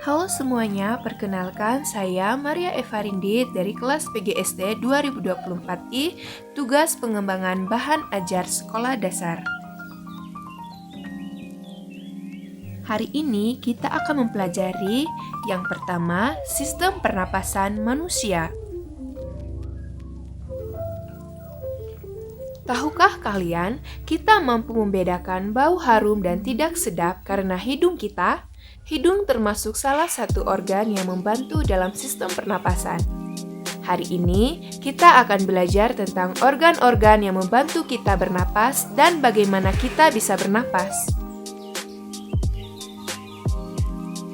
Halo semuanya, perkenalkan saya Maria Evarindi dari kelas PGSD 2024I, tugas pengembangan bahan ajar sekolah dasar. Hari ini kita akan mempelajari yang pertama, sistem pernapasan manusia. Tahukah kalian, kita mampu membedakan bau harum dan tidak sedap karena hidung kita? Hidung termasuk salah satu organ yang membantu dalam sistem pernapasan. Hari ini, kita akan belajar tentang organ-organ yang membantu kita bernapas dan bagaimana kita bisa bernapas.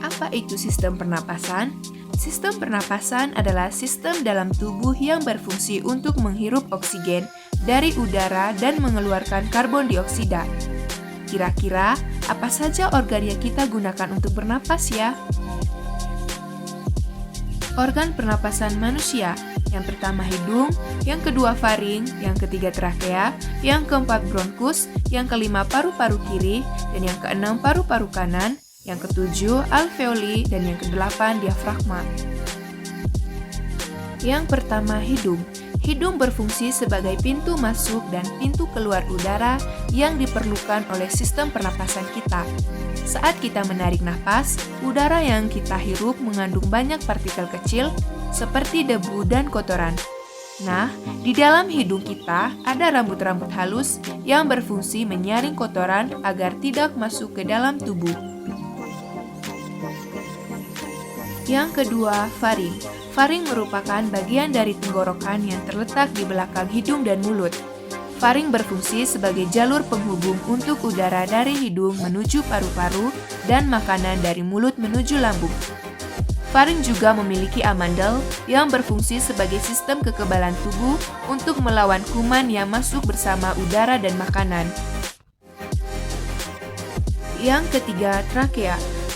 Apa itu sistem pernapasan? Sistem pernapasan adalah sistem dalam tubuh yang berfungsi untuk menghirup oksigen dari udara dan mengeluarkan karbon dioksida. Kira-kira apa saja organ yang kita gunakan untuk bernapas ya? Organ pernapasan manusia, yang pertama hidung, yang kedua faring, yang ketiga trakea, yang keempat bronkus, yang kelima paru-paru kiri, dan yang keenam paru-paru kanan, yang ketujuh alveoli, dan yang kedelapan diafragma. Yang pertama hidung. Hidung berfungsi sebagai pintu masuk dan pintu keluar udara yang diperlukan oleh sistem pernapasan kita. Saat kita menarik napas, udara yang kita hirup mengandung banyak partikel kecil seperti debu dan kotoran. Nah, di dalam hidung kita ada rambut-rambut halus yang berfungsi menyaring kotoran agar tidak masuk ke dalam tubuh. Yang kedua, faring. Faring merupakan bagian dari tenggorokan yang terletak di belakang hidung dan mulut. Faring berfungsi sebagai jalur penghubung untuk udara dari hidung menuju paru-paru dan makanan dari mulut menuju lambung. Faring juga memiliki amandel yang berfungsi sebagai sistem kekebalan tubuh untuk melawan kuman yang masuk bersama udara dan makanan. Yang ketiga, trakea.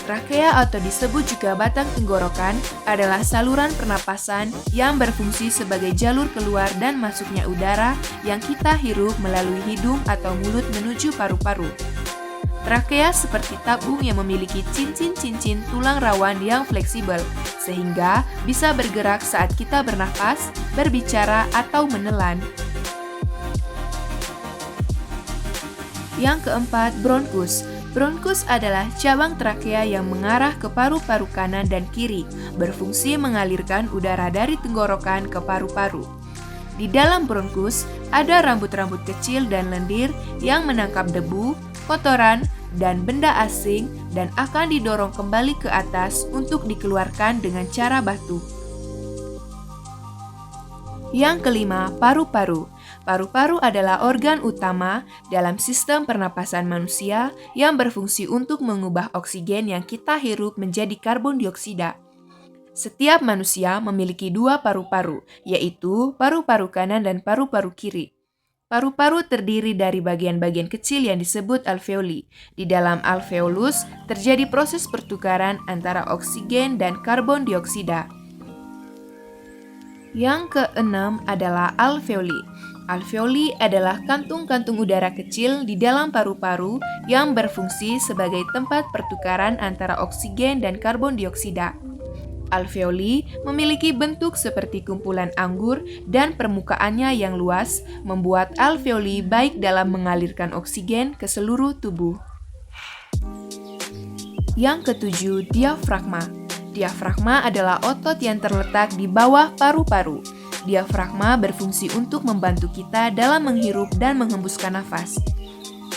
Trakea atau disebut juga batang tenggorokan adalah saluran pernapasan yang berfungsi sebagai jalur keluar dan masuknya udara yang kita hirup melalui hidung atau mulut menuju paru-paru. Trakea seperti tabung yang memiliki cincin-cincin tulang rawan yang fleksibel, sehingga bisa bergerak saat kita bernafas, berbicara, atau menelan. Yang keempat, bronkus. Bronkus adalah cabang trakea yang mengarah ke paru-paru kanan dan kiri, berfungsi mengalirkan udara dari tenggorokan ke paru-paru. Di dalam bronkus, ada rambut-rambut kecil dan lendir yang menangkap debu, kotoran, dan benda asing dan akan didorong kembali ke atas untuk dikeluarkan dengan cara batu. Yang kelima, paru-paru. Paru-paru adalah organ utama dalam sistem pernapasan manusia yang berfungsi untuk mengubah oksigen yang kita hirup menjadi karbon dioksida. Setiap manusia memiliki dua paru-paru, yaitu paru-paru kanan dan paru-paru kiri. Paru-paru terdiri dari bagian-bagian kecil yang disebut alveoli. Di dalam alveolus terjadi proses pertukaran antara oksigen dan karbon dioksida. Yang keenam adalah alveoli. Alveoli adalah kantung-kantung udara kecil di dalam paru-paru yang berfungsi sebagai tempat pertukaran antara oksigen dan karbon dioksida. Alveoli memiliki bentuk seperti kumpulan anggur dan permukaannya yang luas membuat alveoli baik dalam mengalirkan oksigen ke seluruh tubuh. Yang ketujuh, diafragma. Diafragma adalah otot yang terletak di bawah paru-paru. Diafragma berfungsi untuk membantu kita dalam menghirup dan menghembuskan nafas.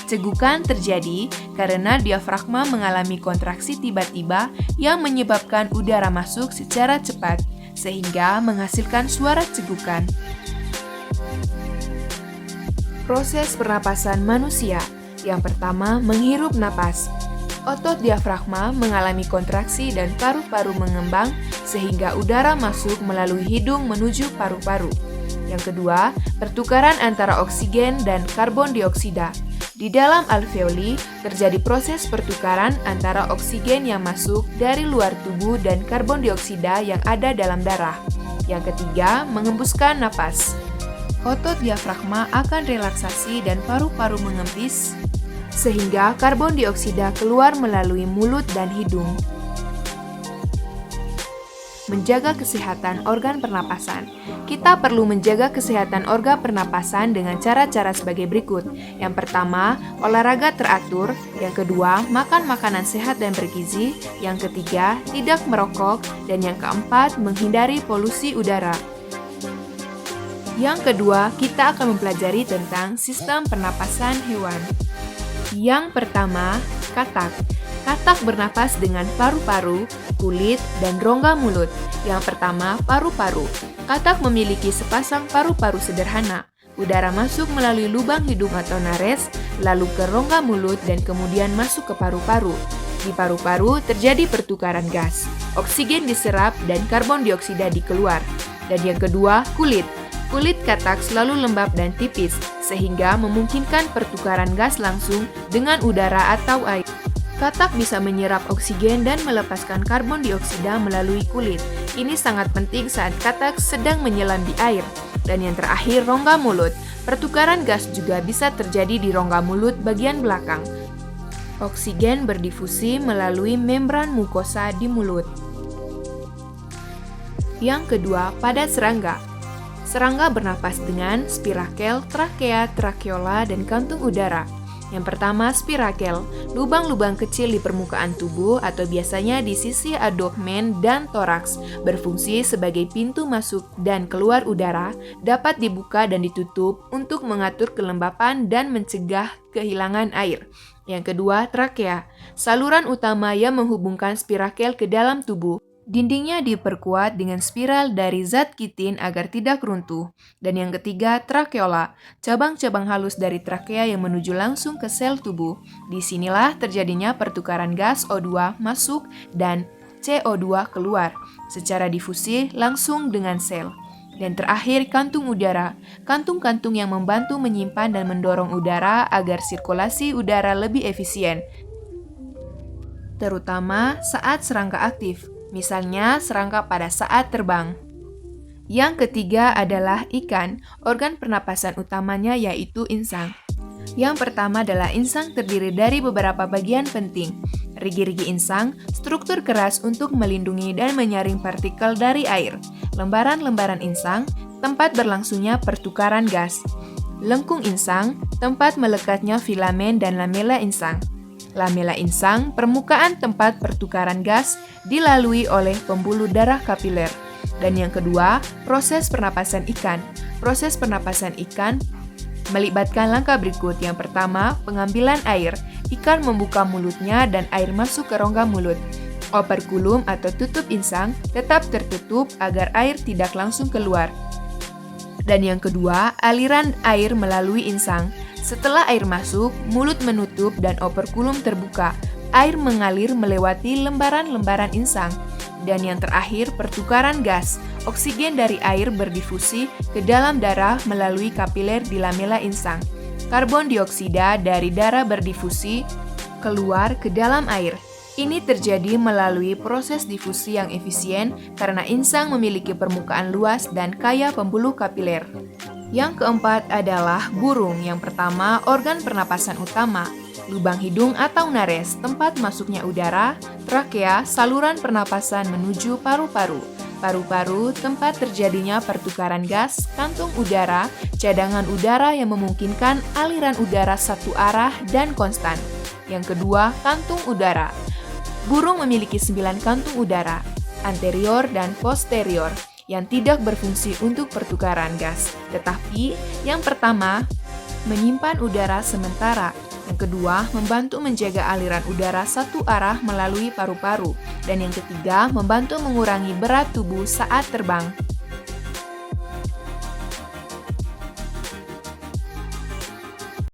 Cegukan terjadi karena diafragma mengalami kontraksi tiba-tiba yang menyebabkan udara masuk secara cepat, sehingga menghasilkan suara cegukan. Proses pernapasan manusia. Yang pertama, menghirup napas. Otot diafragma mengalami kontraksi dan paru-paru mengembang sehingga udara masuk melalui hidung menuju paru-paru. Yang kedua, pertukaran antara oksigen dan karbon dioksida. Di dalam alveoli terjadi proses pertukaran antara oksigen yang masuk dari luar tubuh dan karbon dioksida yang ada dalam darah. Yang ketiga, mengembuskan napas. Otot diafragma akan relaksasi dan paru-paru mengempis sehingga karbon dioksida keluar melalui mulut dan hidung. menjaga kesehatan organ pernapasan. Kita perlu menjaga kesehatan organ pernapasan dengan cara-cara sebagai berikut. Yang pertama, olahraga teratur. Yang kedua, makan makanan sehat dan bergizi. Yang ketiga, tidak merokok. Dan yang keempat, menghindari polusi udara. Yang kedua, kita akan mempelajari tentang sistem pernapasan hewan. Yang pertama, katak. Katak bernapas dengan paru-paru, kulit, dan rongga mulut. Yang pertama, paru-paru. Katak memiliki sepasang paru-paru sederhana. Udara masuk melalui lubang hidung atau nares, lalu ke rongga mulut dan kemudian masuk ke paru-paru. Di paru-paru terjadi pertukaran gas. Oksigen diserap dan karbon dioksida dikeluar. Dan yang kedua, kulit. Kulit katak selalu lembab dan tipis, sehingga memungkinkan pertukaran gas langsung dengan udara atau air. Katak bisa menyerap oksigen dan melepaskan karbon dioksida melalui kulit. Ini sangat penting saat katak sedang menyelam di air. Dan yang terakhir, rongga mulut. Pertukaran gas juga bisa terjadi di rongga mulut bagian belakang. Oksigen berdifusi melalui membran mukosa di mulut. Yang kedua, pada serangga. Serangga bernapas dengan spirakel, trakea, trakeola, dan kantung udara. Yang pertama, spirakel, lubang-lubang kecil di permukaan tubuh atau biasanya di sisi abdomen dan toraks, berfungsi sebagai pintu masuk dan keluar udara, dapat dibuka dan ditutup untuk mengatur kelembapan dan mencegah kehilangan air. Yang kedua, trakea, saluran utama yang menghubungkan spirakel ke dalam tubuh. Dindingnya diperkuat dengan spiral dari zat kitin agar tidak runtuh. Dan yang ketiga, trakeola, cabang-cabang halus dari trakea yang menuju langsung ke sel tubuh. Disinilah terjadinya pertukaran gas O2 masuk dan CO2 keluar secara difusi langsung dengan sel. Dan terakhir, kantung udara, kantung-kantung yang membantu menyimpan dan mendorong udara agar sirkulasi udara lebih efisien, terutama saat serangga aktif. Misalnya, serangga pada saat terbang. Yang ketiga adalah ikan. Organ pernapasan utamanya yaitu insang. Yang pertama adalah insang terdiri dari beberapa bagian penting. Rigi-rigi insang, struktur keras untuk melindungi dan menyaring partikel dari air. Lembaran-lembaran insang, tempat berlangsungnya pertukaran gas. Lengkung insang, tempat melekatnya filamen dan lamela insang. Lamela insang, permukaan tempat pertukaran gas dilalui oleh pembuluh darah kapiler. Dan yang kedua, proses pernapasan ikan. Proses pernapasan ikan melibatkan langkah berikut. Yang pertama, pengambilan air. Ikan membuka mulutnya dan air masuk ke rongga mulut. Operkulum atau tutup insang tetap tertutup agar air tidak langsung keluar. Dan yang kedua, aliran air melalui insang. Setelah air masuk, mulut menutup dan operkulum terbuka. Air mengalir melewati lembaran-lembaran insang. Dan yang terakhir, pertukaran gas. Oksigen dari air berdifusi ke dalam darah melalui kapiler di lamela insang. Karbon dioksida dari darah berdifusi keluar ke dalam air. Ini terjadi melalui proses difusi yang efisien karena insang memiliki permukaan luas dan kaya pembuluh kapiler. Yang keempat adalah burung. Yang pertama, organ pernapasan utama. Lubang hidung atau nares, tempat masuknya udara. Trakea, saluran pernapasan menuju paru-paru. Paru-paru, tempat terjadinya pertukaran gas. Kantung udara, cadangan udara yang memungkinkan aliran udara satu arah dan konstan. Yang kedua, kantung udara. Burung memiliki 9 kantung udara, anterior dan posterior, yang tidak berfungsi untuk pertukaran gas. Tetapi, yang pertama, menyimpan udara sementara. Yang kedua, membantu menjaga aliran udara satu arah melalui paru-paru. Dan yang ketiga, membantu mengurangi berat tubuh saat terbang.